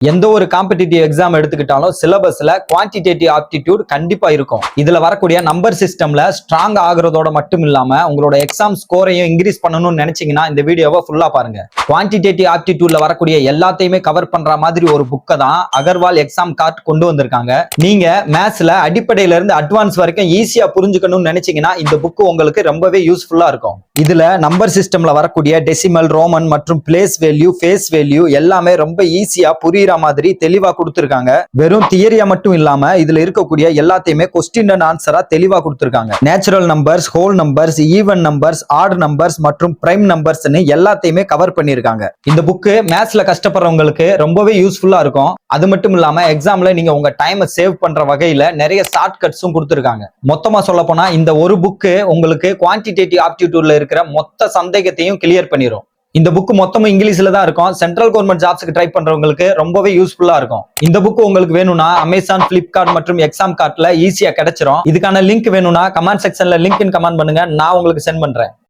எந்த ஒரு competitive exam எடுத்துக்கிட்டாலும் சிலபஸ்ல குவான்டிடேட்டிவ் ஆப்டிடியூட் கண்டிப்பா இருக்கும். இதுல வரக்கூடிய நம்பர் சிஸ்டம்ல ஸ்ட்ராங் ஆகுறதோட மட்டும் இல்லாம உங்களோட எக்ஸாம் ஸ்கோரையும் இன்க்ரீஸ் பண்ணணும்னு நினைச்சீங்கன்னா இந்த வீடியோவை ஃபுல்லா பாருங்க. குவான்டிடேட்டிவ் ஆப்டிடியூட்ல வரக்கூடிய எல்லாத்தையுமே கவர் பண்ற மாதிரி ஒரு புக்கை தான் அகர்வால் எக்ஸாம் கார்ட் கொண்டு வந்திருக்காங்க. நீங்க மேத்ஸ்ல அடிப்படையில இருந்து அட்வான்ஸ் வரைக்கும் ஈஸியா புரிஞ்சுக்கணும்னு நினைச்சீங்கன்னா இந்த புக் உங்களுக்கு ரொம்பவே யூஸ்ஃபுல்லா இருக்கும். இதுல நம்பர் சிஸ்டம்ல வரக்கூடிய டெசிமல், ரோமன் மற்றும் பிளேஸ் வேல்யூ, ஃபேஸ் வேல்யூ எல்லாமே ரொம்ப ஈஸியா புரியுற மாதிரி தெளிவா கொடுத்திருக்காங்க. வெறும் தியரியா மட்டும் இல்லாம இதுல இருக்கக்கூடிய எல்லாத்தையுமே கொஸ்டின் அண்ட் ஆன்சரா தெளிவா கொடுத்திருக்காங்க. Natural numbers, whole numbers, even numbers, odd numbers மற்றும் பிரைம் நம்பர்ஸ்னு எல்லாத்தையுமே கவர் பண்ணிருக்காங்க. இந்த புக் மேத்ஸ்ல கஷ்டப்படுறவங்களுக்கு ரொம்பவே யூஸ்ஃபுல்லா இருக்கும். அது மட்டும் இல்லாம எக்ஸாம்ல நீங்க உங்க டைமை சேவ் பண்ற வகையில நிறைய ஷார்ட் கட்ஸும் கொடுத்திருக்காங்க. மொத்தமா சொல்ல போனா இந்த ஒரு புக் உங்களுக்கு குவான்டிடேட்டிவ் ஆப்டிடியூட்ல இருக்கிற மொத்த சந்தேகத்தையும் கிளியர் பண்ணிரும். இந்த புக் மொத்தமும் இங்கிலீஷ்ல தான் இருக்கும். சென்ட்ரல் கவர்மெண்ட் ஜாப்ஸ்க்கு ட்ரை பண்றவங்களுக்கு ரொம்பவே யூஸ்ஃபுல்லா இருக்கும். இந்த புக் உங்களுக்கு வேணும்னா அமேசான், பிளிப்கார்ட் மற்றும் எக்ஸாம் கார்ட்ல ஈஸியா கிடைச்சிரும். இதுக்கான லிங்க் வேணும்னா கமெண்ட் செக்ஷன்ல லிங்க் கமெண்ட் பண்ணுங்க, நான் உங்களுக்கு சென்ட் பண்றேன்.